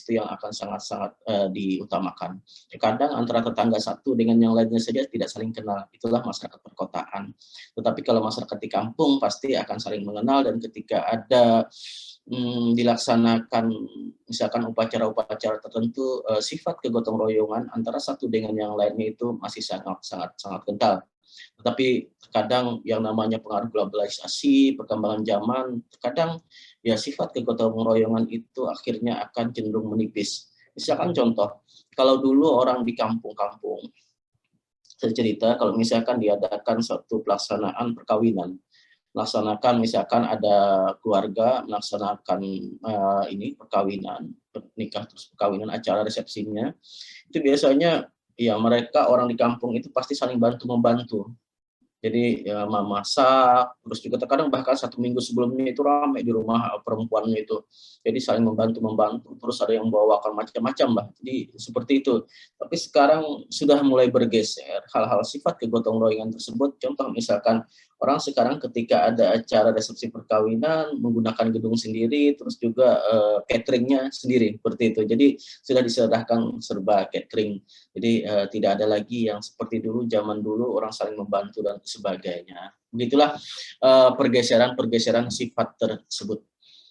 itu yang akan sangat-sangat diutamakan. Terkadang antara tetangga satu dengan yang lainnya saja tidak saling kenal, itulah masyarakat perkotaan. Tetapi kalau masyarakat di kampung pasti akan saling mengenal, dan ketika ada dilaksanakan misalkan upacara-upacara tertentu, sifat kegotong royongan antara satu dengan yang lainnya itu masih sangat kental. Tetapi terkadang yang namanya pengaruh globalisasi, perkembangan zaman, terkadang ya sifat kegotong royongan itu akhirnya akan cenderung menipis. Misalkan contoh, kalau dulu orang di kampung-kampung, saya cerita kalau misalkan diadakan suatu pelaksanaan perkawinan, melaksanakan misalkan ada keluarga melaksanakan ini perkawinan, nikah terus perkawinan, acara resepsinya, itu biasanya ya mereka orang di kampung itu pasti saling bantu-membantu. Jadi ya memasak, terus juga terkadang bahkan 1 minggu sebelumnya itu ramai di rumah perempuannya itu. Jadi saling membantu-membantu, terus ada yang membawakan macam-macam lah. Jadi seperti itu. Tapi sekarang sudah mulai bergeser hal-hal sifat kegotong royongan tersebut. Contoh misalkan orang sekarang ketika ada acara resepsi perkawinan menggunakan gedung sendiri, terus juga cateringnya sendiri, seperti itu. Jadi sudah diserahkan serba catering. Jadi tidak ada lagi yang seperti dulu, zaman dulu orang saling membantu dan sebagainya. Begitulah pergeseran-pergeseran sifat tersebut.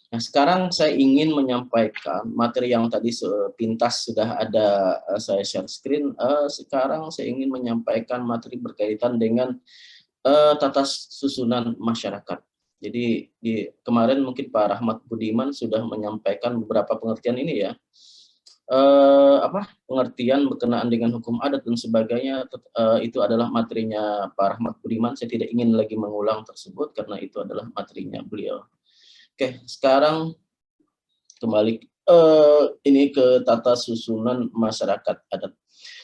Nah, sekarang saya ingin menyampaikan materi yang tadi sepintas sudah ada saya share screen. Sekarang saya ingin menyampaikan materi berkaitan dengan tata susunan masyarakat. Jadi kemarin mungkin Pak Rahmat Budiman sudah menyampaikan beberapa pengertian ini ya. Pengertian berkenaan dengan hukum adat dan sebagainya, itu adalah materinya Pak Rahmat Budiman. Saya tidak ingin lagi mengulang tersebut karena itu adalah materinya beliau. Oke, sekarang kembali ini ke tata susunan masyarakat adat.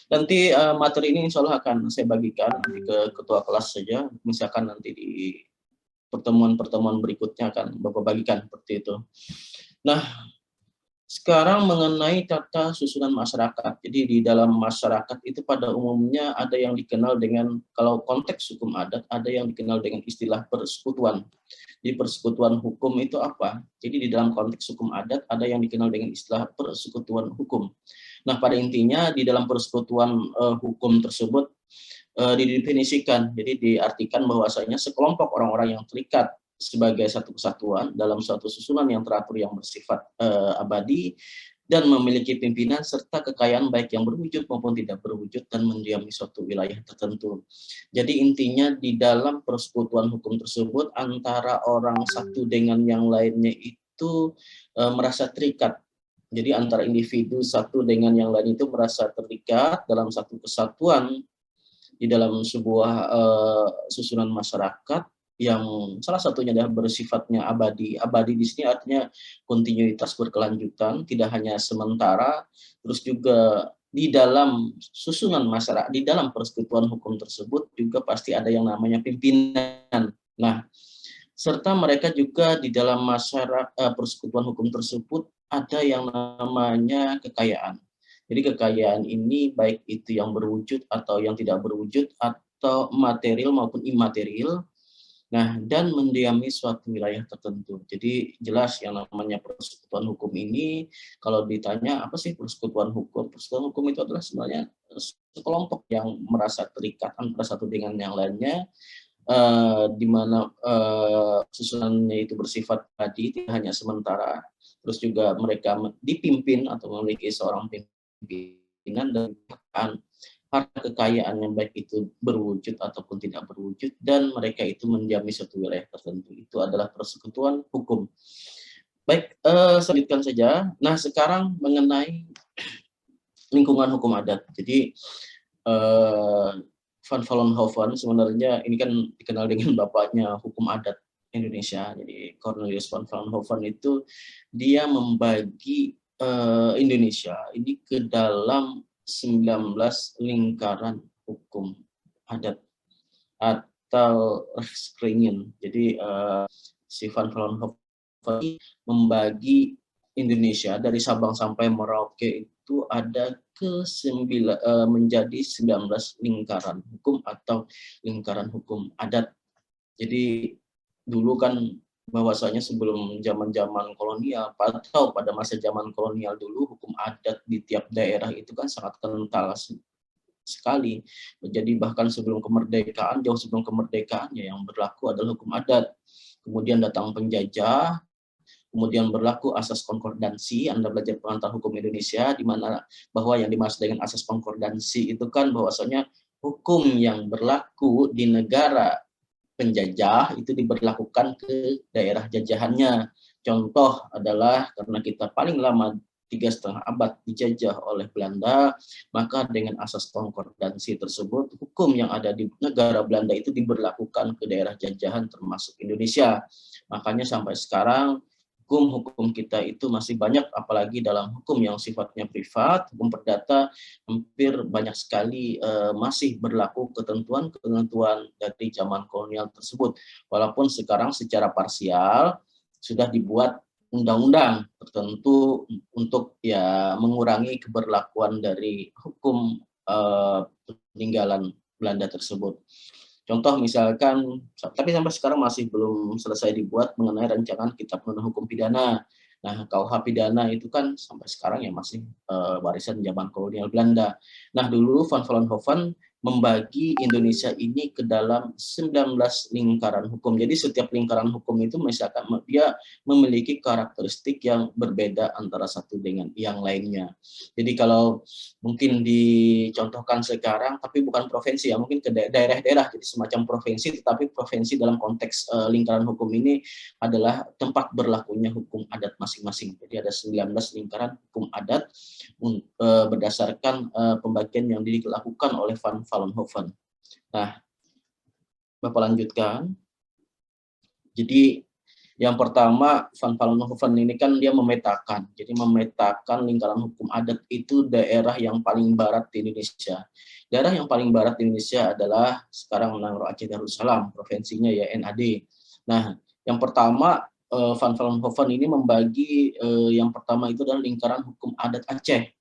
Nanti materi ini insya Allah akan saya bagikan nanti ke ketua kelas saja, misalkan nanti di pertemuan-pertemuan berikutnya akan Bapak bagikan seperti itu. Nah, sekarang mengenai tata susunan masyarakat. Jadi di dalam masyarakat itu pada umumnya ada yang dikenal dengan, kalau konteks hukum adat, ada yang dikenal dengan istilah persekutuan. Di persekutuan hukum itu apa? Jadi di dalam konteks hukum adat ada yang dikenal dengan istilah persekutuan hukum. Nah, pada intinya di dalam persekutuan hukum tersebut didefinisikan, jadi diartikan bahwasanya sekelompok orang-orang yang terikat sebagai satu kesatuan dalam suatu susunan yang teratur yang bersifat abadi dan memiliki pimpinan serta kekayaan baik yang berwujud maupun tidak berwujud dan mendiami suatu wilayah tertentu. Jadi intinya di dalam persekutuan hukum tersebut antara orang satu dengan yang lainnya itu merasa terikat. Jadi antara individu satu dengan yang lain itu merasa terikat dalam satu kesatuan di dalam sebuah susunan masyarakat yang salah satunya adalah bersifatnya abadi. Abadi di sini artinya kontinuitas berkelanjutan, tidak hanya sementara, terus juga di dalam susunan masyarakat, di dalam persekutuan hukum tersebut juga pasti ada yang namanya pimpinan. Nah, serta mereka juga di dalam masyarakat persekutuan hukum tersebut ada yang namanya kekayaan. Jadi kekayaan ini baik itu yang berwujud atau yang tidak berwujud atau material maupun imaterial. Nah, dan mendiami suatu wilayah tertentu. Jadi jelas yang namanya persekutuan hukum ini, kalau ditanya apa sih persekutuan hukum? Persekutuan hukum itu adalah sebenarnya sekelompok yang merasa terikat antara satu dengan yang lainnya, di mana susunannya itu bersifat tadi tidak hanya sementara, terus juga mereka dipimpin atau memiliki seorang pimpinan dan harta kekayaan yang baik itu berwujud ataupun tidak berwujud, dan mereka itu mendiami suatu wilayah tertentu. Itu adalah persekutuan hukum. Baik, selanjutkan saja. Nah, sekarang mengenai lingkungan hukum adat. Jadi, Van Vollenhoven sebenarnya ini kan dikenal dengan bapaknya hukum adat Indonesia. Jadi Cornelius Van Vollenhoven itu dia membagi Indonesia ini ke dalam 19 lingkaran hukum adat atau Rechtskringen. Jadi si Van Vollenhoven membagi Indonesia dari Sabang sampai Merauke itu ada menjadi 19 lingkaran hukum atau lingkaran hukum adat. Jadi dulu kan bahwasanya sebelum zaman-zaman kolonial atau pada masa zaman kolonial dulu, hukum adat di tiap daerah itu kan sangat kental sekali. Jadi bahkan sebelum kemerdekaan, jauh sebelum kemerdekaannya yang berlaku adalah hukum adat. Kemudian datang penjajah, kemudian berlaku asas konkordansi. Anda belajar pengantar hukum Indonesia, di mana bahwa yang dimaksud dengan asas konkordansi itu kan bahwasanya hukum yang berlaku di negara penjajah itu diberlakukan ke daerah jajahannya. Contoh adalah karena kita paling lama 3,5 abad dijajah oleh Belanda, maka dengan asas konkordansi tersebut, hukum yang ada di negara Belanda itu diberlakukan ke daerah jajahan termasuk Indonesia. Makanya sampai sekarang hukum-hukum kita itu masih banyak, apalagi dalam hukum yang sifatnya privat, hukum perdata, hampir banyak sekali masih berlaku ketentuan-ketentuan dari zaman kolonial tersebut. Walaupun sekarang secara parsial sudah dibuat undang-undang tertentu untuk ya mengurangi keberlakuan dari hukum peninggalan Belanda tersebut. Contoh misalkan, tapi sampai sekarang masih belum selesai dibuat mengenai rancangan Kitab Undang Hukum Pidana. Nah, KUH Pidana itu kan sampai sekarang ya masih warisan zaman kolonial Belanda. Nah, dulu Van Vollenhoven membagi Indonesia ini ke dalam 19 lingkaran hukum. Jadi setiap lingkaran hukum itu misalkan dia memiliki karakteristik yang berbeda antara satu dengan yang lainnya. Jadi kalau mungkin dicontohkan sekarang, tapi bukan provinsi ya, mungkin ke daerah-daerah, jadi semacam provinsi, tetapi provinsi dalam konteks lingkaran hukum ini adalah tempat berlakunya hukum adat masing-masing. Jadi ada 19 lingkaran hukum adat berdasarkan pembagian yang dilakukan oleh Van Vollenhoven. Nah, Bapak lanjutkan. Jadi yang pertama, Van Vollenhoven ini kan dia memetakan. Jadi memetakan lingkaran hukum adat itu daerah yang paling barat di Indonesia. Daerah yang paling barat di Indonesia adalah sekarang Nangro Aceh Darussalam, provinsinya ya NAD. Nah, yang pertama Van Vollenhoven ini membagi yang pertama itu adalah lingkaran hukum adat Aceh,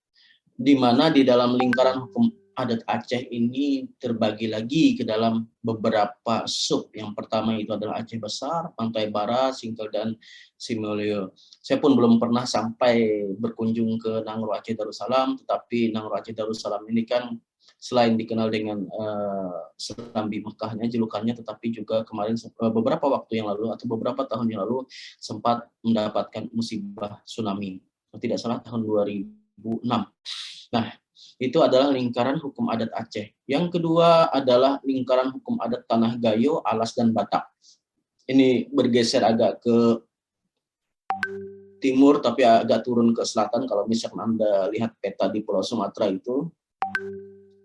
di mana di dalam lingkaran hukum adat Aceh ini terbagi lagi ke dalam beberapa sub. Yang pertama itu adalah Aceh Besar, Pantai Barat, Singkil, dan Simolyo. Saya pun belum pernah sampai berkunjung ke Nangro Aceh Darussalam, tetapi Nangro Aceh Darussalam ini kan selain dikenal dengan Serambi Mekahnya, julukannya, tetapi juga kemarin beberapa waktu yang lalu atau beberapa tahun yang lalu sempat mendapatkan musibah tsunami. Kalau tidak salah tahun 2006. Nah, itu adalah lingkaran hukum adat Aceh. Yang kedua adalah lingkaran hukum adat Tanah Gayo, Alas, dan Batak. Ini bergeser agak ke timur, tapi agak turun ke selatan kalau misalkan Anda lihat peta di Pulau Sumatera itu.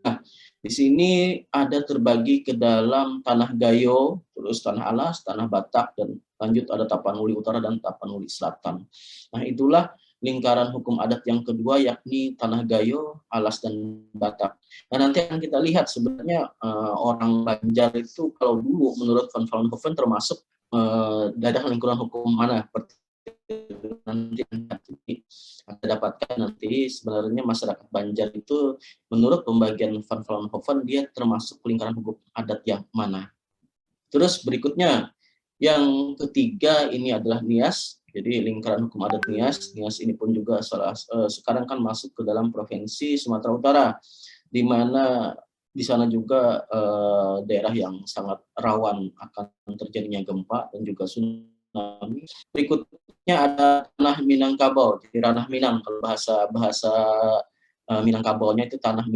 Nah, di sini ada terbagi ke dalam Tanah Gayo, terus Tanah Alas, Tanah Batak, dan lanjut ada Tapanuli Utara dan Tapanuli Selatan. Nah, itulah lingkaran hukum adat yang kedua, yakni Tanah Gayo, Alas, dan Batak. Nah, nanti akan kita lihat sebenarnya orang Banjar itu kalau dulu menurut Van Vollenhoven termasuk daerah lingkuran hukum mana. Nanti Anda dapatkan nanti sebenarnya masyarakat Banjar itu menurut pembagian Van Vollenhoven dia termasuk lingkaran hukum adat yang mana. Terus berikutnya yang ketiga ini adalah Nias. Jadi lingkaran hukum adat Nias. Nias ini pun juga sekarang kan masuk ke dalam provinsi Sumatera Utara, di mana di sana juga daerah yang sangat rawan akan terjadinya gempa dan juga tsunami. Berikutnya ada tanah Minangkabau. Jadi ranah Minang, kalau bahasa Minangkabaulnya itu tanah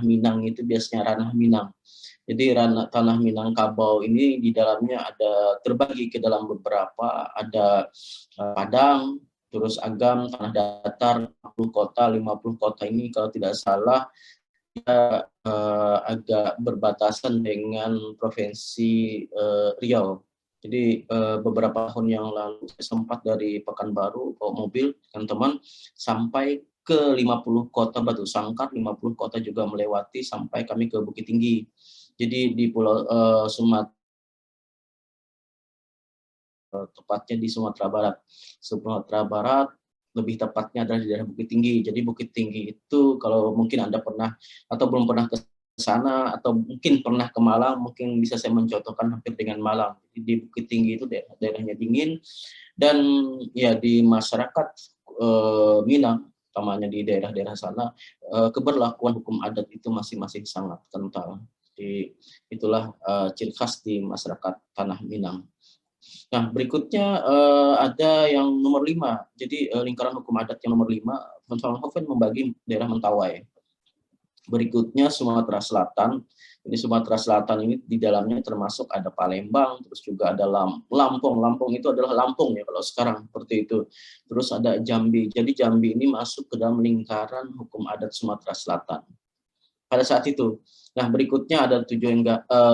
Minang itu biasanya ranah Minang. Jadi tanah Minangkabau ini di dalamnya ada terbagi ke dalam beberapa, ada Padang, terus Agam, Tanah Datar, 50 kota, 50 kota ini kalau tidak salah ya, agak berbatasan dengan provinsi Riau. Jadi beberapa tahun yang lalu saya sempat dari Pekanbaru bawa mobil teman-teman sampai ke 50 kota Batu Sangkar, 50 kota juga melewati sampai kami ke Bukit Tinggi. Jadi di Pulau Sumatera, tepatnya di Sumatera Barat. Sumatera Barat lebih tepatnya adalah di daerah Bukit Tinggi. Jadi Bukit Tinggi itu kalau mungkin Anda pernah atau belum pernah ke sana atau mungkin pernah ke Malang, mungkin bisa saya mencontohkan hampir dengan Malang. Di Bukit Tinggi itu daerahnya dingin, dan ya di masyarakat Minang, utamanya di daerah-daerah sana, keberlakuan hukum adat itu masih sangat kental. Jadi itulah ciri khas di masyarakat Tanah Minang. Nah, berikutnya ada yang nomor 5. Jadi lingkaran hukum adat yang nomor 5, Van Vollenhoven membagi daerah Mentawai. Berikutnya Sumatera Selatan. Ini Sumatera Selatan ini di dalamnya termasuk ada Palembang, terus juga ada Lampung. Lampung itu adalah Lampung ya kalau sekarang seperti itu. Terus ada Jambi. Jadi Jambi ini masuk ke dalam lingkaran hukum adat Sumatera Selatan pada saat itu. Nah, berikutnya ada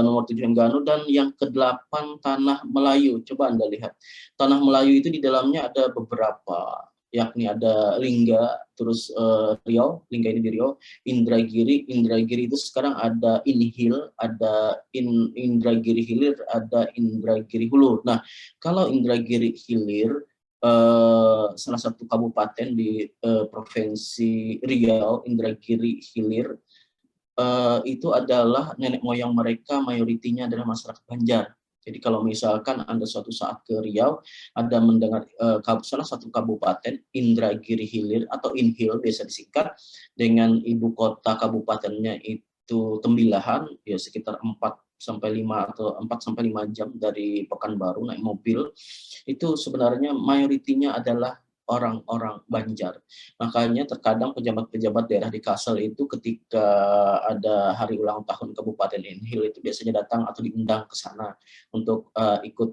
nomor 7 Engganu, dan yang ke-8 Tanah Melayu. Coba Anda lihat. Tanah Melayu itu di dalamnya ada beberapa, yakni ada Lingga, terus Riau, Lingga ini di Riau, Indragiri. Indragiri itu sekarang ada Inhil, ada Indragiri Hilir, ada Indragiri Hulu. Nah, kalau Indragiri Hilir salah satu kabupaten di Provinsi Riau, Indragiri Hilir, itu adalah nenek moyang mereka mayoritinya adalah masyarakat Banjar. Jadi kalau misalkan Anda suatu saat ke Riau, Anda mendengar salah satu kabupaten Indragiri Hilir atau Inhil biasa disingkat, dengan ibu kota kabupatennya itu Tembilahan, ya sekitar 4 sampai 5 jam dari Pekanbaru naik mobil. Itu sebenarnya mayoritinya adalah orang-orang Banjar. Makanya terkadang pejabat-pejabat daerah di Kalsel itu ketika ada hari ulang tahun Kabupaten Inhil itu biasanya datang atau diundang ke sana untuk ikut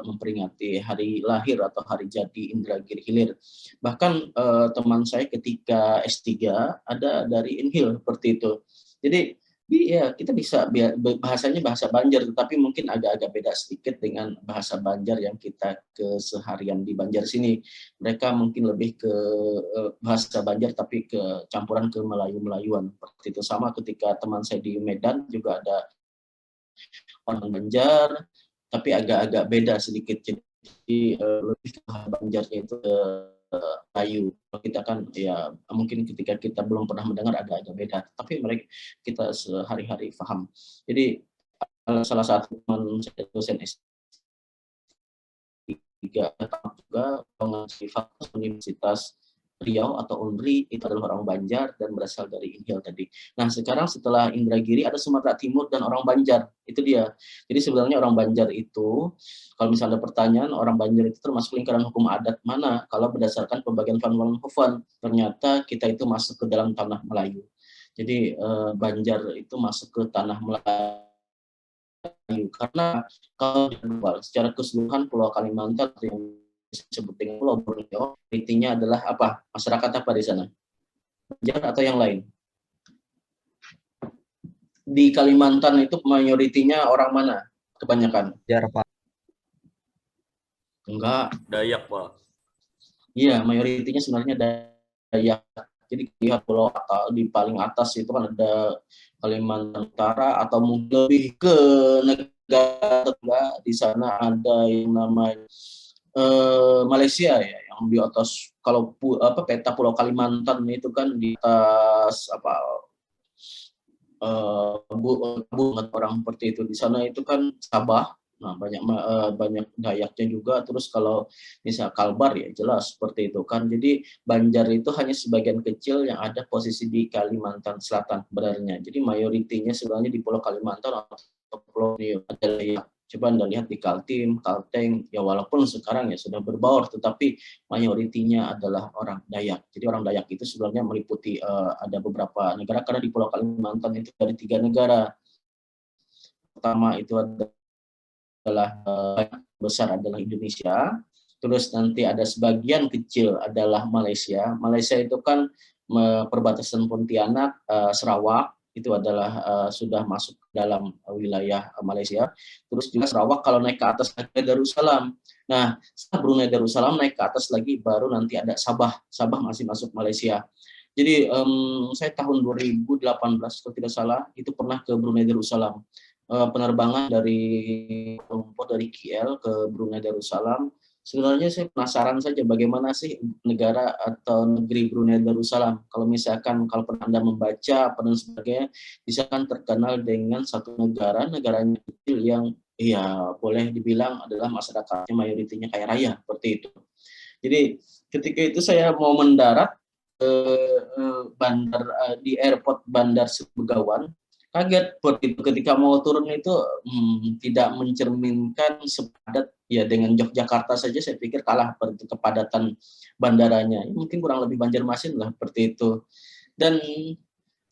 memperingati hari lahir atau hari jadi Indragiri Hilir. Bahkan teman saya ketika S3 ada dari Inhil seperti itu. Jadi ya kita bisa bahasanya bahasa Banjar, tetapi mungkin agak-agak beda sedikit dengan bahasa Banjar yang kita keseharian di Banjar sini. Mereka mungkin lebih ke bahasa Banjar tapi ke campuran ke Melayu-Melayuan. Seperti itu sama ketika teman saya di Medan juga ada orang Banjar, tapi agak-agak beda sedikit. Jadi lebih ke Banjarnya itu Melayu. Kita kan ya mungkin ketika kita belum pernah mendengar agak-agak beda, tapi mereka kita sehari-hari paham. Jadi salah satu teman saya dosen S3 juga mengenai fakultas Universitas Riau atau UNRI, itu adalah orang Banjar dan berasal dari Inhil tadi. Nah, sekarang setelah Indragiri ada Sumatera Timur dan orang Banjar. Itu dia. Jadi sebenarnya orang Banjar itu, kalau misalnya ada pertanyaan, orang Banjar itu termasuk lingkaran hukum adat mana? Kalau berdasarkan pembagian Van Vollenhoven, ternyata kita itu masuk ke dalam tanah Melayu. Jadi Banjar itu masuk ke tanah Melayu. Karena kalau secara keseluruhan Pulau Kalimantan yang disebut dengan Pulau Borneo, intinya adalah apa? Masyarakat apa di sana? Banjar atau yang lain? Di Kalimantan itu mayoritinya orang mana? Kebanyakan? Banjar, Pak. Enggak. Dayak, Pak. Iya, mayoritinya sebenarnya Dayak. Jadi lihat pulau di paling atas itu kan ada Kalimantan Utara, atau mungkin lebih ke negara tetangga, di sana ada yang namanya Malaysia ya, yang di atas. Kalau peta Pulau Kalimantan itu kan di atas apa orang seperti itu. Di sana itu kan Sabah. Nah, banyak Dayaknya juga. Terus kalau misal Kalbar ya jelas seperti itu kan. Jadi Banjar itu hanya sebagian kecil yang ada posisi di Kalimantan Selatan sebenarnya. Jadi mayoritinya sebenarnya di Pulau Kalimantan atau Pulau Riau ada Dayak. Coba Anda lihat di Kaltim, Kalteng, ya walaupun sekarang ya sudah berbaur, tetapi mayoritinya adalah orang Dayak. Jadi orang Dayak itu sebenarnya meliputi ada beberapa negara, karena di Pulau Kalimantan itu dari 3 negara. Pertama itu adalah besar adalah Indonesia, terus nanti ada sebagian kecil adalah Malaysia. Malaysia itu kan perbatasan Pontianak, Sarawak, itu adalah sudah masuk dalam wilayah Malaysia. Terus juga Sarawak kalau naik ke atas ada Darussalam. Nah, setelah Brunei Darussalam naik ke atas lagi baru nanti ada Sabah. Sabah masih masuk Malaysia. Jadi saya tahun 2018 kalau tidak salah itu pernah ke Brunei Darussalam. Penerbangan dari KL ke Brunei Darussalam Sebenarnya saya penasaran saja bagaimana sih negara atau negeri Brunei Darussalam. Kalau misalkan kalau pernah Anda membaca apa dan sebagainya, bisa kan terkenal dengan satu negara, negaranya kecil yang ya boleh dibilang adalah masyarakatnya mayoritinya kaya raya seperti itu. Jadi ketika itu saya mau mendarat bandar di airport Bandar Begawan, kaget seperti itu ketika mau turun itu tidak mencerminkan sepadat ya dengan Yogyakarta saja saya pikir kalah kepadatan bandaranya. Mungkin kurang lebih Banjarmasin lah seperti itu. Dan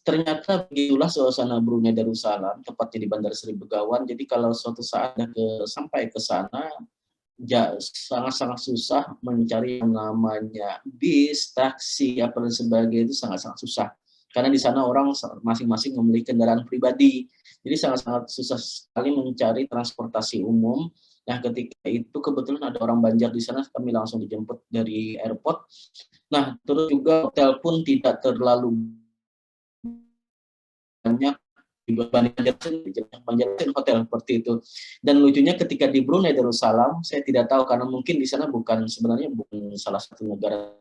ternyata begitulah suasana Brunei Darussalam, tepatnya di Bandar Seri Begawan. Jadi kalau suatu saat sampai ke sana, sangat-sangat susah mencari yang namanya bis, taksi, apa dan sebagainya itu sangat-sangat susah. Karena di sana orang masing-masing memiliki kendaraan pribadi. Jadi sangat-sangat susah sekali mencari transportasi umum. Nah, ketika itu kebetulan ada orang Banjar di sana, kami langsung dijemput dari airport. Nah, terus juga hotel pun tidak terlalu banyak dibanding Banjarmasin hotel seperti itu. Dan lucunya ketika di Brunei Darussalam, saya tidak tahu karena mungkin di sana sebenarnya bukan salah satu negara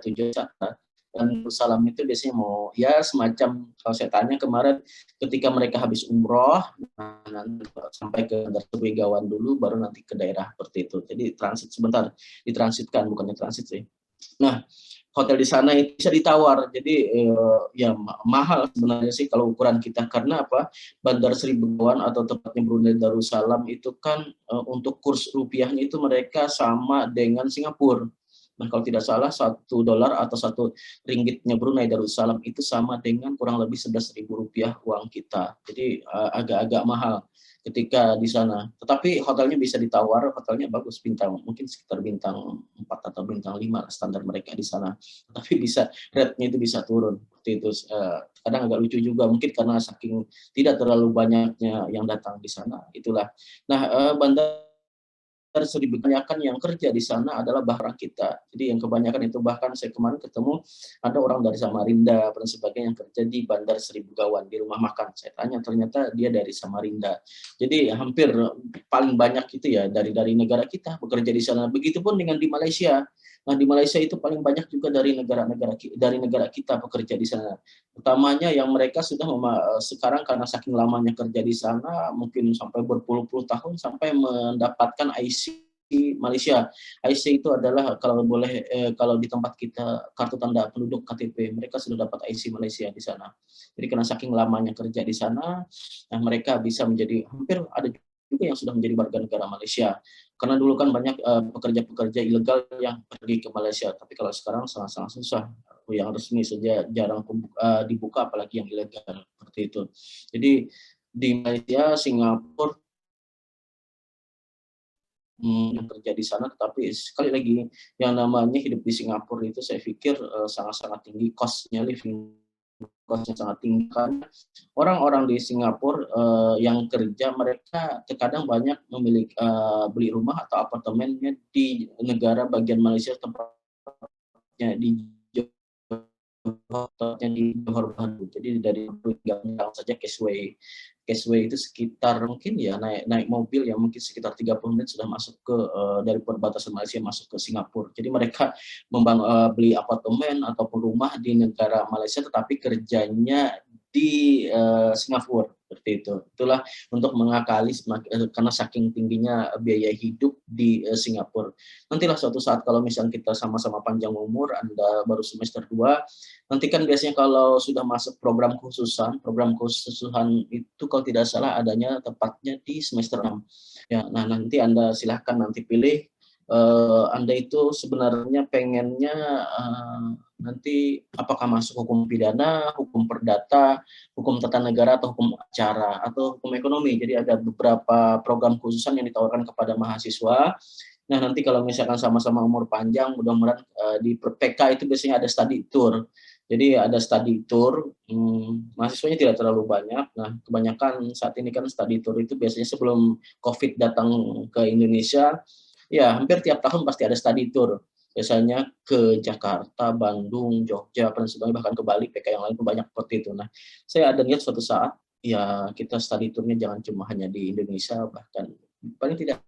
tujuan wisata. Dan Darussalam itu biasanya mau ya semacam kalau saya tanya kemarin ketika mereka habis umroh, nanti sampai ke Bandar Begawan dulu, baru nanti ke daerah seperti itu. Jadi transit sebentar, ditransitkan bukannya transit sih. Nah, hotel di sana itu bisa ditawar. Jadi ya mahal sebenarnya sih kalau ukuran kita karena apa? Bandar Seri Begawan atau tepatnya Brunei Darussalam itu kan untuk kurs rupiahnya itu mereka sama dengan Singapura. Nah, kalau tidak salah $1 atau RM1 Brunei Darussalam itu sama dengan kurang lebih Rp11.000 uang kita. Jadi agak-agak mahal ketika di sana. Tetapi hotelnya bisa ditawar, hotelnya bagus bintang, mungkin sekitar bintang 4 atau bintang 5 standar mereka di sana. Tapi bisa rate-nya itu bisa turun. Seperti itu kadang agak lucu juga mungkin karena saking tidak terlalu banyaknya yang datang di sana. Itulah. Nah, bandar kebanyakan yang kerja di sana adalah bahkan kita. Jadi yang kebanyakan itu bahkan saya kemarin ketemu ada orang dari Samarinda dan sebagainya yang kerja di Bandar Seri Begawan di rumah makan. Saya tanya ternyata dia dari Samarinda. Jadi hampir paling banyak itu ya dari negara kita bekerja di sana. Begitupun dengan di Malaysia. Nah, di Malaysia itu paling banyak juga dari negara kita bekerja di sana. Utamanya yang mereka sudah sekarang karena saking lamanya kerja di sana, mungkin sampai berpuluh-puluh tahun sampai mendapatkan IC Malaysia. IC itu adalah kalau di tempat kita kartu tanda penduduk KTP, mereka sudah dapat IC Malaysia di sana. Jadi karena saking lamanya kerja di sana, nah mereka bisa menjadi hampir ada juga yang sudah menjadi warga negara Malaysia. Karena dulu kan banyak pekerja-pekerja ilegal yang pergi ke Malaysia, tapi kalau sekarang sangat-sangat susah. Yang resmi saja jarang dibuka, apalagi yang ilegal seperti itu. Jadi di Malaysia, Singapura yang kerja di sana, tetapi sekali lagi yang namanya hidup di Singapura itu saya pikir sangat-sangat tinggi cost-nya, living cost-nya sangat tinggi kan. Orang-orang di Singapura yang kerja mereka terkadang banyak memiliki beli rumah atau apartemennya di negara bagian Malaysia tempatnya di Johor Bahru. Jadi dari tinggal saja Causeway. Causeway itu sekitar mungkin ya naik mobil yang mungkin sekitar 30 menit sudah masuk ke dari perbatasan Malaysia masuk ke Singapura. Jadi mereka beli apartemen ataupun rumah di negara Malaysia tetapi kerjanya di Singapura seperti itu. Itulah untuk mengakali karena saking tingginya biaya hidup di Singapura. Nantilah suatu saat kalau misalnya kita sama-sama panjang umur, Anda baru semester 2, nanti kan biasanya kalau sudah masuk program khususan itu kalau tidak salah adanya tepatnya di semester 6. Ya, nah nanti Anda silahkan nanti pilih Anda itu sebenarnya pengennya nanti apakah masuk hukum pidana, hukum perdata, hukum tata negara, atau hukum acara, atau hukum ekonomi. Jadi ada beberapa program khususan yang ditawarkan kepada mahasiswa. Nah, nanti kalau misalkan sama-sama umur panjang, mudah-mudahan di PK itu biasanya ada study tour. Jadi ada study tour, mahasiswanya tidak terlalu banyak. Nah, kebanyakan saat ini kan study tour itu biasanya sebelum COVID datang ke Indonesia, ya hampir tiap tahun pasti ada study tour. Biasanya ke Jakarta, Bandung, Jogja, dan sebagainya, bahkan ke Bali, PK yang lain pun banyak seperti itu. Nah, saya ada lihat suatu saat, ya kita study tournya jangan cuma hanya di Indonesia, bahkan paling tidak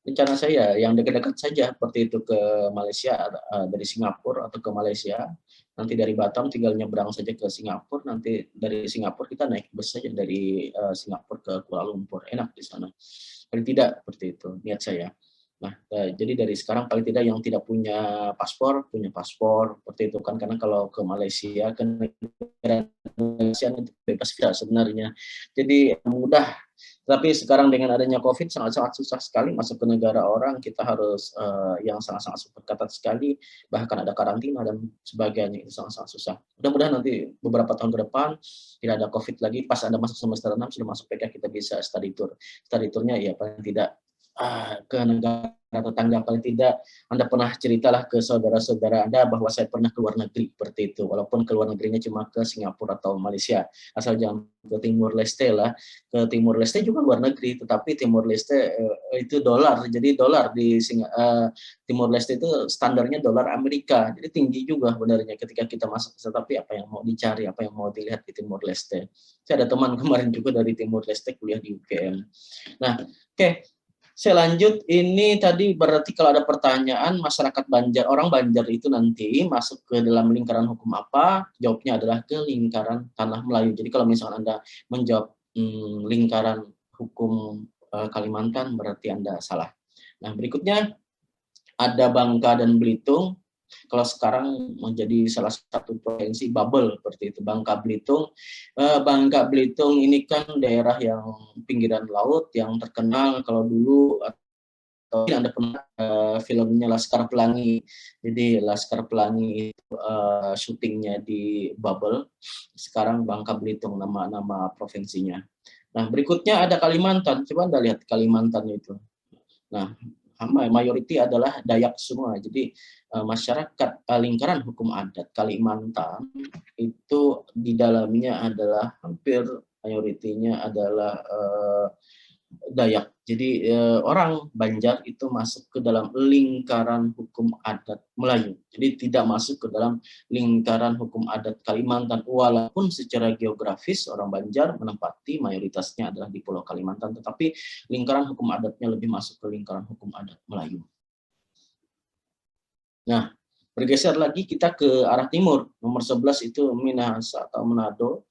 rencana saya yang dekat-dekat saja, seperti itu ke Malaysia, dari Singapura atau ke Malaysia, nanti dari Batam tinggal nyebrang saja ke Singapura, nanti dari Singapura kita naik bus saja dari Singapura ke Kuala Lumpur, enak di sana. Paling tidak seperti itu niat saya. Nah, jadi dari sekarang paling tidak yang tidak punya paspor, seperti itu kan, karena kalau ke Malaysia, ke negara Malaysia bebas visa sebenarnya. Jadi mudah, tapi sekarang dengan adanya COVID sangat-sangat susah sekali masuk ke negara orang, kita harus yang sangat-sangat super ketat sekali, bahkan ada karantina dan sebagainya, itu sangat-sangat susah. Mudah-mudahan nanti beberapa tahun ke depan tidak ada COVID lagi, pas Anda masuk semester 6 sudah masuk PK kita bisa study tour. Study tournya ya paling tidak ke negara tetangga, paling tidak Anda pernah ceritalah ke saudara-saudara Anda bahwa saya pernah ke luar negeri, seperti itu. Walaupun ke luar negerinya cuma ke Singapura atau Malaysia, asal jangan ke Timur Leste lah. Ke Timur Leste juga luar negeri, tetapi Timur Leste itu dolar, jadi dolar di Timur Leste itu standarnya dolar Amerika, jadi tinggi juga sebenarnya ketika kita masuk. Tetapi apa yang mau dicari, apa yang mau dilihat di Timur Leste? Saya ada teman kemarin juga dari Timur Leste kuliah di UGM. Nah, oke. Saya lanjut, ini tadi berarti kalau ada pertanyaan masyarakat Banjar, orang Banjar itu nanti masuk ke dalam lingkaran hukum apa? Jawabnya adalah ke lingkaran Tanah Melayu. Jadi kalau misalnya Anda menjawab lingkaran hukum Kalimantan, berarti Anda salah. Nah, berikutnya ada Bangka dan Belitung. Kalau sekarang menjadi salah satu provinsi bubble seperti itu, Bangka Belitung. Bangka Belitung ini kan daerah yang pinggiran laut yang terkenal kalau dulu, atau Anda pernah filmnya Laskar Pelangi. Jadi Laskar Pelangi itu syutingnya di Bubble. Sekarang Bangka Belitung nama provinsinya. Nah, berikutnya ada Kalimantan. Coba Anda lihat Kalimantan itu. Nah, mayoriti adalah Dayak semua. Jadi masyarakat lingkaran hukum adat Kalimantan itu di dalamnya adalah hampir mayoritinya adalah Dayak. Jadi orang Banjar itu masuk ke dalam lingkaran hukum adat Melayu. Jadi tidak masuk ke dalam lingkaran hukum adat Kalimantan. Walaupun secara geografis orang Banjar menempati mayoritasnya adalah di Pulau Kalimantan, tetapi lingkaran hukum adatnya lebih masuk ke lingkaran hukum adat Melayu. Nah, bergeser lagi kita ke arah timur. Nomor 11 itu Minahasa atau Manado.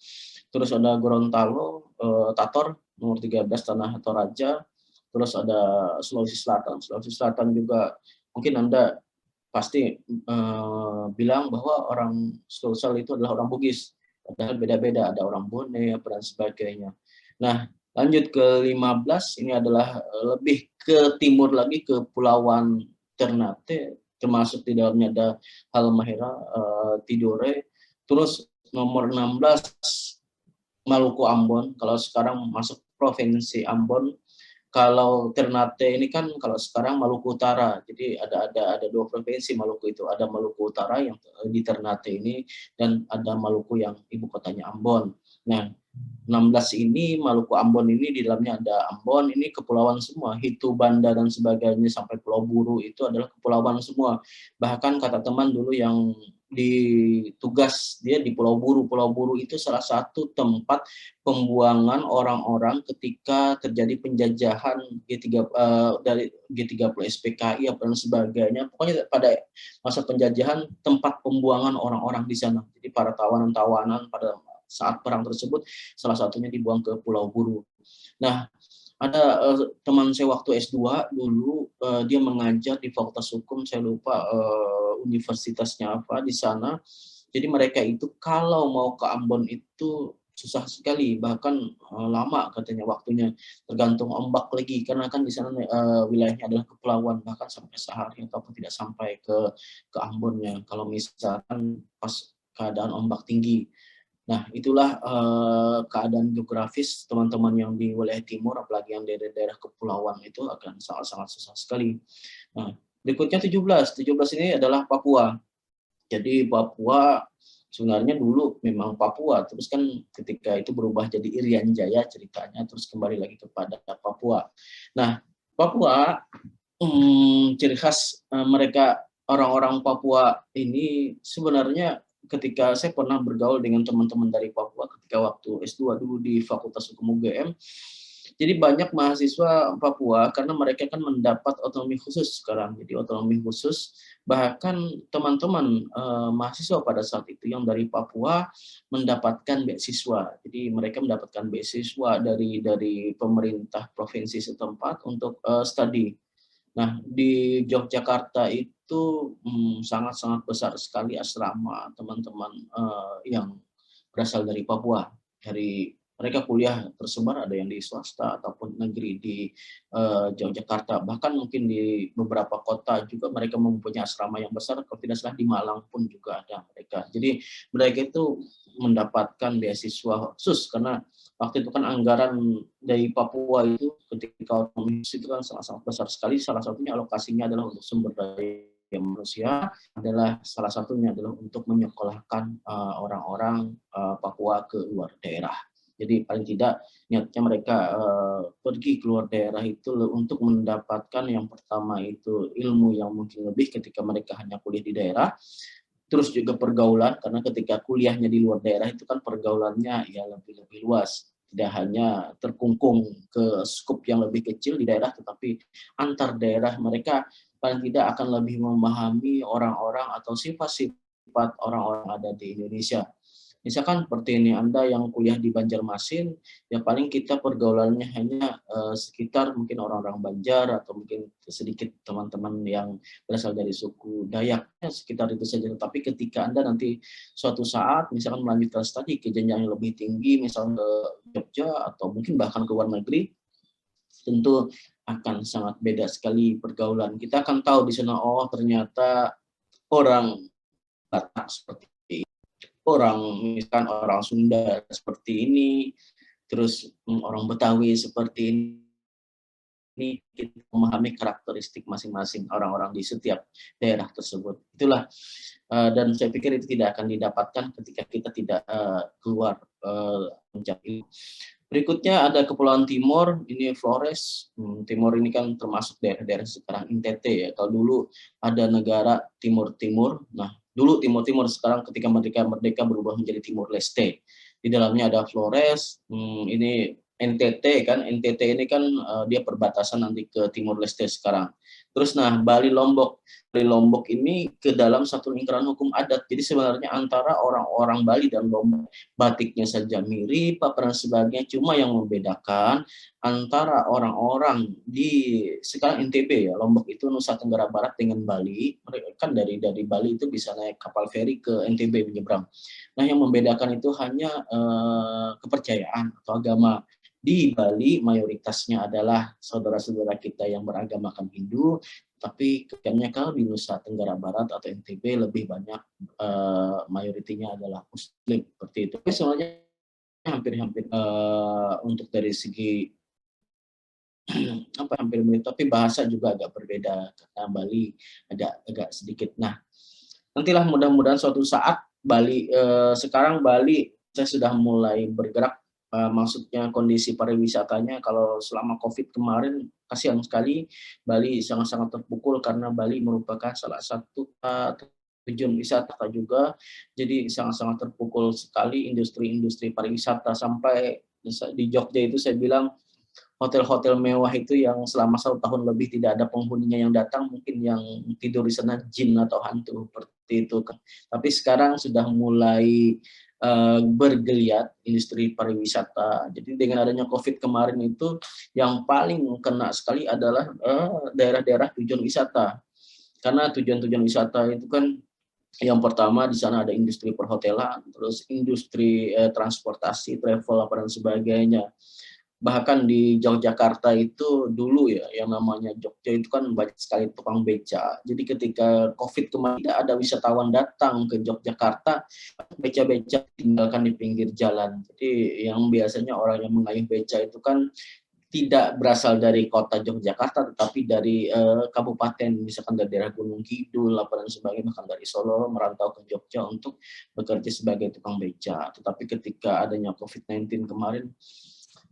Terus ada Gorontalo, Tator, nomor 13 Tanah Toraja. Terus ada Sulawesi Selatan. Sulawesi Selatan juga mungkin Anda pasti bilang bahwa orang Sulsel itu adalah orang Bugis. Padahal beda-beda, ada orang Bone, dan sebagainya. Nah, lanjut ke 15, ini adalah lebih ke timur lagi, ke Pulauan Ternate, termasuk di dalamnya ada Halmahera, Tidore. Terus nomor 16 Maluku Ambon, kalau sekarang masuk provinsi Ambon. Kalau Ternate ini kan kalau sekarang Maluku Utara, jadi ada dua provinsi Maluku itu, ada Maluku Utara yang di Ternate ini, dan ada Maluku yang ibu kotanya Ambon. Nah, 16 ini Maluku Ambon ini di dalamnya ada Ambon, ini kepulauan semua, Hitu, Banda dan sebagainya sampai Pulau Buru itu adalah kepulauan semua. Bahkan kata teman dulu yang ditugas dia di Pulau Buru. Pulau Buru itu salah satu tempat pembuangan orang-orang ketika terjadi penjajahan dari G30 SPKI dan sebagainya. Pokoknya pada masa penjajahan tempat pembuangan orang-orang di sana. Jadi para tawanan-tawanan pada saat perang tersebut salah satunya dibuang ke Pulau Buru. Nah, ada teman saya waktu S2 dulu, dia mengajar di Fakultas Hukum, saya lupa universitasnya apa di sana. Jadi mereka itu kalau mau ke Ambon itu susah sekali, bahkan lama katanya waktunya, tergantung ombak lagi, karena kan di sana wilayahnya adalah kepulauan, bahkan sampai sehari ataupun tidak sampai ke Ambonnya kalau misalkan pas keadaan ombak tinggi. Nah, itulah keadaan geografis teman-teman yang di wilayah timur, apalagi yang daerah-daerah kepulauan itu akan sangat-sangat susah sekali. Nah, berikutnya 17 ini adalah Papua. Jadi Papua sebenarnya dulu memang Papua, terus kan ketika itu berubah jadi Irian Jaya ceritanya, terus kembali lagi kepada Papua. Nah, Papua ciri khas mereka orang-orang Papua ini sebenarnya ketika saya pernah bergaul dengan teman-teman dari Papua ketika waktu S2 dulu di Fakultas Hukum UGM. Jadi banyak mahasiswa Papua karena mereka kan mendapat otonomi khusus sekarang. Jadi otonomi khusus, bahkan teman-teman mahasiswa pada saat itu yang dari Papua mendapatkan beasiswa. Jadi mereka mendapatkan beasiswa dari pemerintah provinsi setempat untuk studi. Nah, di Yogyakarta itu sangat-sangat besar sekali asrama teman-teman yang berasal dari Papua. Dari mereka kuliah tersebar, ada yang di swasta ataupun negeri di Yogyakarta. Bahkan mungkin di beberapa kota juga mereka mempunyai asrama yang besar. Kalau tidak salah di Malang pun juga ada mereka. Jadi mereka itu mendapatkan beasiswa khusus karena waktu itu kan anggaran dari Papua itu ketika otonomi itu kan sangat-sangat besar sekali. Salah satunya alokasinya adalah untuk sumber daya manusia, adalah salah satunya adalah untuk menyekolahkan orang-orang Papua ke luar daerah. Jadi paling tidak niatnya mereka pergi keluar daerah itu untuk mendapatkan yang pertama itu ilmu yang mungkin lebih ketika mereka hanya kuliah di daerah. Terus juga pergaulan, karena ketika kuliahnya di luar daerah itu kan pergaulannya ya lebih luas. Tidak hanya terkungkung ke skup yang lebih kecil di daerah, tetapi antar daerah mereka paling tidak akan lebih memahami orang-orang atau sifat-sifat orang-orang ada di Indonesia. Misalkan seperti ini, Anda yang kuliah di Banjarmasin, ya paling kita pergaulannya hanya sekitar mungkin orang-orang Banjar atau mungkin sedikit teman-teman yang berasal dari suku Dayak, ya, sekitar itu saja. Tapi ketika Anda nanti suatu saat misalkan melanjutkan studi ke jenjang yang lebih tinggi, misalnya ke Jogja atau mungkin bahkan ke luar negeri, tentu akan sangat beda sekali pergaulan. Kita akan tahu di sana, oh ternyata orang Batak seperti orang, misalkan orang Sunda seperti ini, terus orang Betawi seperti ini, kita memahami karakteristik masing-masing orang-orang di setiap daerah tersebut. Itulah, dan saya pikir itu tidak akan didapatkan ketika kita tidak keluar mencari. Berikutnya ada Kepulauan Timor, ini Flores. Timor ini kan termasuk daerah-daerah sekarang NTT ya. Kalau dulu ada negara Timur-Timur, nah dulu Timur-Timur, sekarang ketika merdeka berubah menjadi Timur Leste. Di dalamnya ada Flores, ini NTT kan, NTT ini kan dia perbatasan nanti ke Timur Leste sekarang. Terus nah Bali Lombok, Bali Lombok ini ke dalam satu lingkaran hukum adat. Jadi sebenarnya antara orang-orang Bali dan Lombok batiknya saja mirip, apa dan sebagainya. Cuma yang membedakan antara orang-orang di sekarang NTB ya, Lombok itu Nusa Tenggara Barat dengan Bali. Mereka kan dari Bali itu bisa naik kapal feri ke NTB menyeberang. Nah, yang membedakan itu hanya kepercayaan atau agama. Di Bali mayoritasnya adalah saudara-saudara kita yang beragamakan Hindu, tapi kayaknya kalau di Nusa Tenggara Barat atau NTB lebih banyak mayoritinya adalah Muslim seperti itu. Tapi sebenarnya hampir-hampir untuk dari segi apa hampir mirip, tapi bahasa juga agak berbeda karena Bali agak sedikit. Nah, nantilah mudah-mudahan suatu saat Bali sekarang Bali saya sudah mulai bergerak, maksudnya kondisi pariwisatanya kalau selama Covid kemarin kasihan sekali Bali sangat-sangat terpukul karena Bali merupakan salah satu tujuan wisata juga, jadi sangat-sangat terpukul sekali industri-industri pariwisata sampai di Jogja itu saya bilang hotel-hotel mewah itu yang selama 1 tahun lebih tidak ada penghuninya yang datang, mungkin yang tidur di sana jin atau hantu seperti itu. Tapi sekarang sudah mulai bergeliat industri pariwisata. Jadi dengan adanya COVID kemarin itu yang paling kena sekali adalah daerah-daerah tujuan wisata. Karena tujuan-tujuan wisata itu kan yang pertama di sana ada industri perhotelan, terus industri transportasi, travel apa dan sebagainya. Bahkan di Yogyakarta itu dulu ya, yang namanya Jogja itu kan banyak sekali tukang beca. Jadi ketika COVID kemarin tidak ada wisatawan datang ke Yogyakarta, beca-beca tinggalkan di pinggir jalan. Jadi yang biasanya orang yang mengayuh beca itu kan tidak berasal dari kota Yogyakarta, tetapi dari kabupaten, misalkan dari daerah Gunung Kidul, apa dan sebagainya, bahkan dari Solo merantau ke Jogja untuk bekerja sebagai tukang beca. Tetapi ketika adanya COVID-19 kemarin,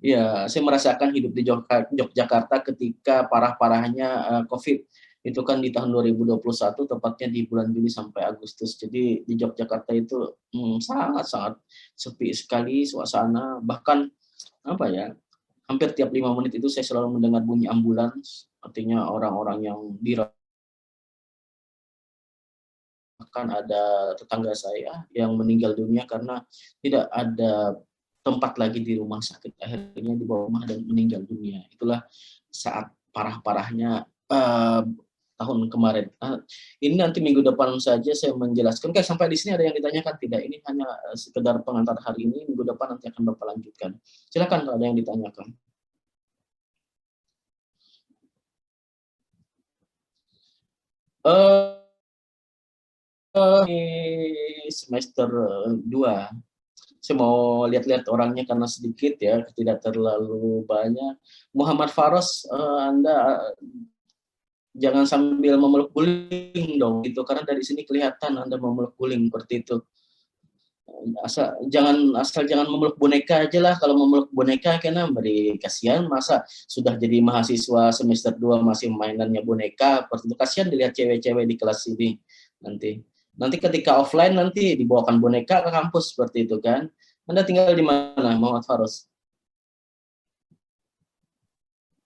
ya, saya merasakan hidup di Yogyakarta ketika parah-parahnya COVID. Itu kan di tahun 2021, tepatnya di bulan Juli sampai Agustus. Jadi di Yogyakarta itu sangat-sangat sepi sekali suasana. Bahkan apa ya? hampir tiap 5 menit itu saya selalu mendengar bunyi ambulans, artinya orang-orang yang dirawat. Bahkan ada tetangga saya yang meninggal dunia karena tidak ada tempat lagi di rumah sakit, akhirnya dibawa rumah dan meninggal dunia. Itulah saat parah-parahnya tahun kemarin. Ini nanti minggu depan saja saya menjelaskan. Oke, sampai di sini ada yang ditanyakan tidak? Ini hanya sekedar pengantar hari ini, minggu depan nanti akan Bapak lanjutkan. Silakan kalau ada yang ditanyakan. Semester 2. Saya mau lihat-lihat orangnya karena sedikit ya, tidak terlalu banyak. Muhammad Faros, Anda jangan sambil memeluk guling dong, gitu, karena dari sini kelihatan Anda memeluk guling seperti itu. Asal jangan memeluk boneka aja lah. Kalau memeluk boneka karena beri kasihan, masa sudah jadi mahasiswa semester 2 masih mainannya boneka, seperti itu. Kasihan dilihat cewek-cewek di kelas ini nanti ketika offline nanti dibawakan boneka ke kampus seperti itu kan. Anda tinggal di mana, Muhammad Faros?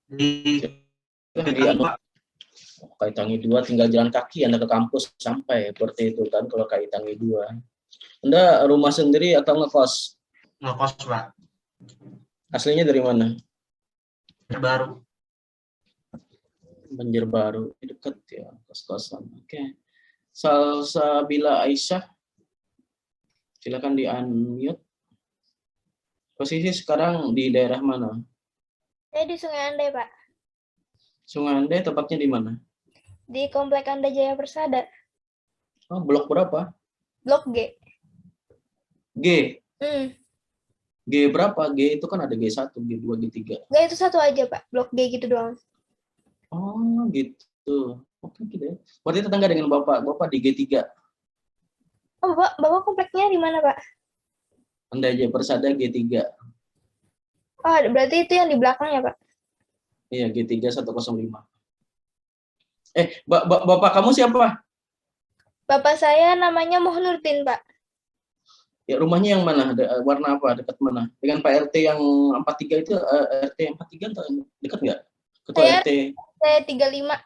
Di Kaitangi 2, tinggal jalan kaki Anda ke kampus sampai seperti itu kan kalau Kaitangi 2. Anda rumah sendiri atau ngekos? Ngekos, Pak. Aslinya dari mana? Baru. Banjarbaru, dekat ya, kos-kosan. Oke. Salsabila Aisyah, silakan di-unmute. Posisi sekarang di daerah mana? Saya di Sungai Andai, Pak. Sungai Andai tepatnya di mana? Di Komplek Andai Jaya Persada. Oh, blok berapa? Blok G. G. Hmm. G berapa? G itu kan ada G1, G2, G3. Nggak, itu satu aja, Pak. Blok G gitu doang. Oh, gitu. Oke, gitu ya. Berarti tetangga dengan Bapak. Bapak di G3. Oh, Bapak kompleknya di mana, Pak? Andai Jaya Persada G3. Oh, berarti itu yang di belakang ya, Pak? Iya, G3 105. Bapak kamu siapa? Bapak saya namanya Mohnurdin, Pak. Ya, rumahnya yang mana? Warna apa? Dekat mana? Dengan Pak RT yang 43 itu, RT 43 dekat nggak? Ketua Saya RT. Saya 35.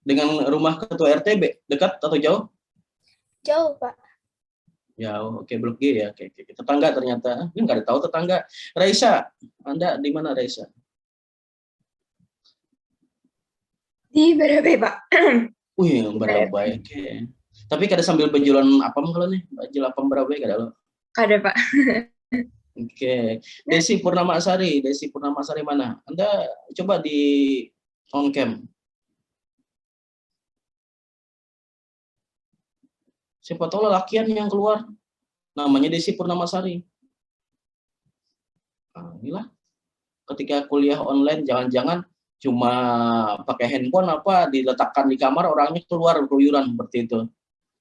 Dengan rumah ketua RT dekat atau jauh? Jauh, Pak. Jauh. Oke, blok G ya. Oke. Tetangga ternyata. Ini nggak ada tahu tetangga. Raisa, Anda di mana Raisa? Di Barabai, Pak. Wih, Barabai. Oke. Tapi kada sambil berjualan apam kalau nih? Jual apam Barabai kada lo? Ada, Pak. Oke. Desi Purnamasari mana? Anda coba di on cam. Siapa tahu lelakian yang keluar. Namanya Desi Purnamasari. Nah, inilah. Ketika kuliah online, jangan-jangan cuma pakai handphone apa diletakkan di kamar, orangnya keluar keluyuran seperti itu.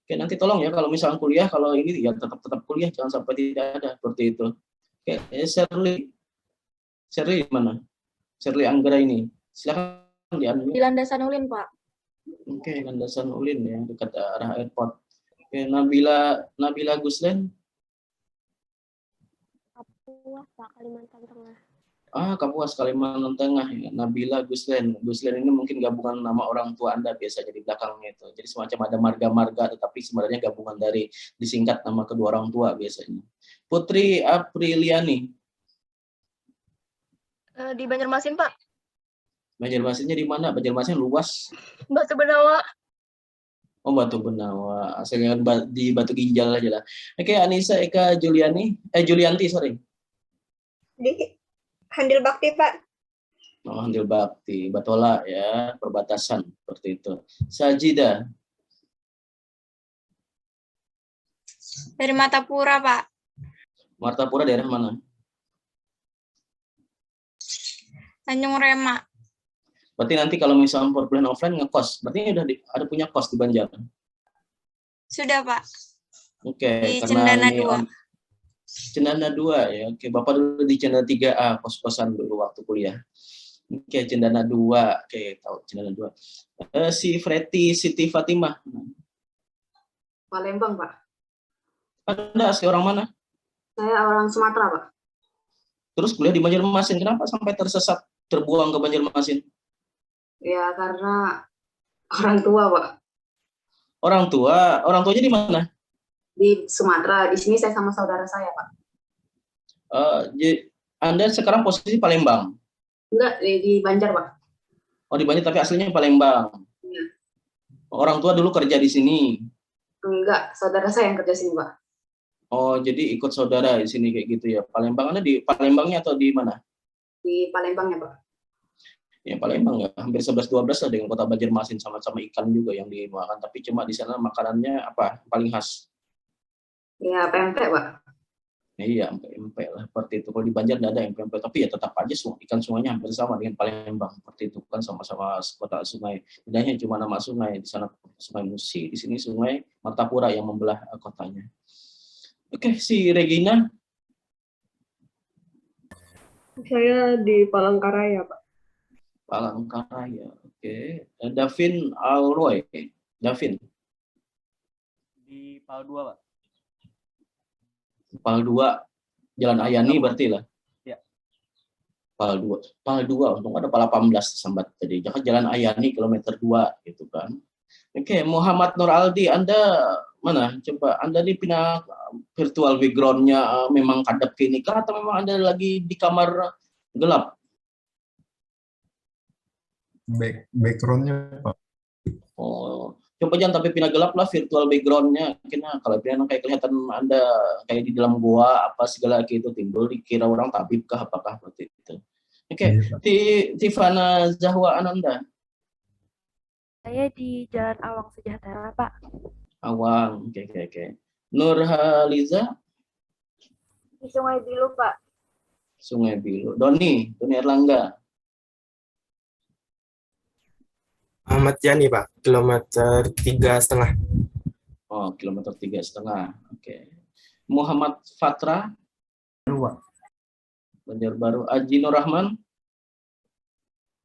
Oke, nanti tolong ya kalau misalnya kuliah, kalau ini ya tetap kuliah, jangan sampai tidak ada seperti itu. Oke, Shirley mana? Shirley Anggara ini. Silakan Di Landasan Ulin, Pak. Oke, Landasan Ulin ya, dekat arah airport. Oke, Nabila Guslen. Kapuas, Pak, Kalimantan Tengah. Kapuas, Kalimantan Tengah ya. Nabila Guslen. Guslen ini mungkin gabungan nama orang tua Anda biasanya di belakangnya itu. Jadi semacam ada marga-marga, tetapi sebenarnya gabungan dari disingkat nama kedua orang tua biasanya. Putri Apriliani. Di Banjarmasin, Pak. Banjarmasinnya di mana? Banjarmasin luas. Batu Benawa. Oh, Batu Benawa. Asalnya di Batu Ginjal aja lah. Oke, Anissa Eka Julianti, sorry. Di Handil Bakti, Pak. Oh, Handil Bakti, Batola ya, perbatasan seperti itu. Sajida. Dari Martapura, Pak. Martapura daerah mana? Tanjung Rema. Berarti nanti kalau misalnya perkuliahan offline ngekos, berarti udah ada punya kos di Banjar. Sudah, Pak. Oke, Di karena Cendana ini 2. Cendana 2 ya. Oke, Bapak dulu di Cendana 3A, kos-kosan dulu waktu kuliah. Oke, Cendana 2. Oke, tahu Cendana 2. Si Freti Siti Fatimah. Palembang, Pak. Anda asli orang mana? Saya orang Sumatera, Pak. Terus kuliah di Banjarmasin. Kenapa sampai tersesat terbuang ke Banjarmasin? Ya karena orang tua, Pak. Orang tuanya di mana? Di Sumatera. Di sini saya sama saudara saya, Pak. Anda sekarang posisi Palembang. Enggak, di Banjar, Pak. Oh, di Banjar tapi aslinya Palembang. Iya. Orang tua dulu kerja di sini. Enggak, saudara saya yang kerja sini, Pak. Oh, jadi ikut saudara di sini kayak gitu ya. Palembang, Anda di Palembangnya atau di mana? Di Palembang ya, Pak. Ya Palembang ya, hampir 11-12 lah dengan kota Banjarmasin, sama-sama ikan juga yang dimakan. Tapi cuma di sana makanannya apa? Paling khas. Ya, pempek, Pak. Iya, pempek lah seperti itu. Kalau di Banjar tidak ada yang pempek, tapi ya tetap aja ikan sungainya hampir sama dengan Palembang. Seperti itu kan, sama-sama kota sungai. Bedanya cuma nama sungai. Di sana Sungai Musi, di sini Sungai Martapura yang membelah kotanya. Oke, si Regina. Saya di Palangkaraya, Pak. Palangkaraya, oke. Davin Alroy. Davin. Di PAL 2, Pak. PAL 2, Jalan Ayani berarti lah. Ya. PAL 2. PAL 2, untung ada PAL 18 sambat tadi. Jalan Ayani kilometer 2 gitu kan. Oke, Muhammad Nur Aldi, Anda mana? Coba Anda di pindah virtual background-nya memang kadap kini kah atau memang Anda lagi di kamar gelap? Backgroundnya Pak. Oh, coba jangan tapi pindah gelap lah virtual background-nya. Kena kalau pindah kayak kelihatan Anda kayak di dalam gua apa segala gitu timbul dikira orang tabib kah apakah seperti itu. Oke, Tifana Zahwa Ananda. Saya di Jalan Awang Sejahtera, Pak. Awang, oke. Nurhaliza. Di Sungai Bilu, Pak. Sungai Bilu. Doni Erlangga. Ahmad Yani, Pak, kilometer 3,5. Oh, kilometer 3,5. Oke. Muhammad Fatra. Banjarbaru. Aji Nur Rahman.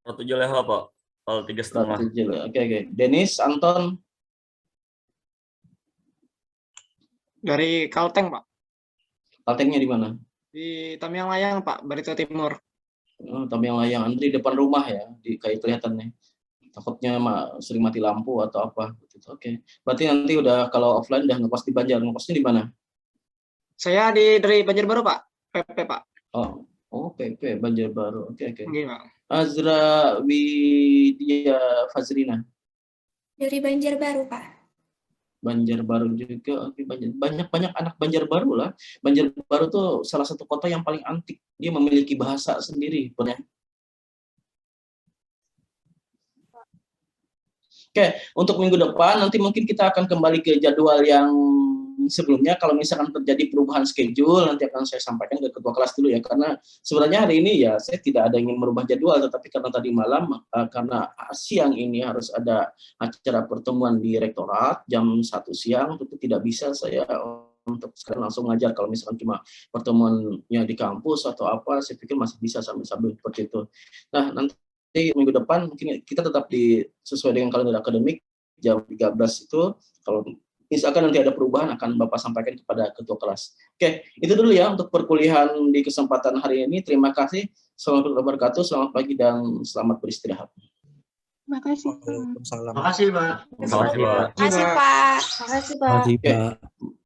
1 Leha, Pak. Kalau 3,5. Oke. Denis Anton. Dari Kalteng, Pak. Kaltengnya di mana? Di Tamiang Layang, Pak, Barito Timur. Oh, Tamiang Layang. Anda di depan rumah ya, di kayak kelihatannya. Takutnya sering mati lampu atau apa. Oke. Berarti nanti udah kalau offline udah ngekos di Banjar. Ngekosnya di mana? Saya dari Banjarbaru, Pak. PP, Pak. Oh, PP Banjarbaru. Oke. Oke, Pak. Azra Widya Fazrina. Dari Banjarbaru, Pak. Banjarbaru juga. Oke, banyak anak Banjarbaru lah. Banjarbaru tuh salah satu kota yang paling antik. Dia memiliki bahasa sendiri. Oke, untuk minggu depan nanti mungkin kita akan kembali ke jadwal yang sebelumnya. Kalau misalkan terjadi perubahan schedule, nanti akan saya sampaikan ke ketua kelas dulu ya. Karena sebenarnya hari ini ya saya tidak ada ingin merubah jadwal, tetapi karena tadi malam, karena siang ini harus ada acara pertemuan di rektorat jam 1 siang, tentu tidak bisa saya untuk sekarang langsung ngajar. Kalau misalkan cuma pertemuannya di kampus atau apa, saya pikir masih bisa sambil seperti itu. Nah, nanti minggu depan mungkin kita tetap sesuai dengan kalender akademik jam 13 itu. Kalau misalkan nanti ada perubahan akan Bapak sampaikan kepada ketua kelas. Oke, itu dulu ya untuk perkuliahan di kesempatan hari ini. Terima kasih. Assalamualaikum warahmatullahi wabarakatuh. Selamat pagi dan selamat beristirahat. Terima kasih. Terima kasih, Pak. Terima kasih, Pak. Terima kasih, Pak. Makasih, Pak. Oke.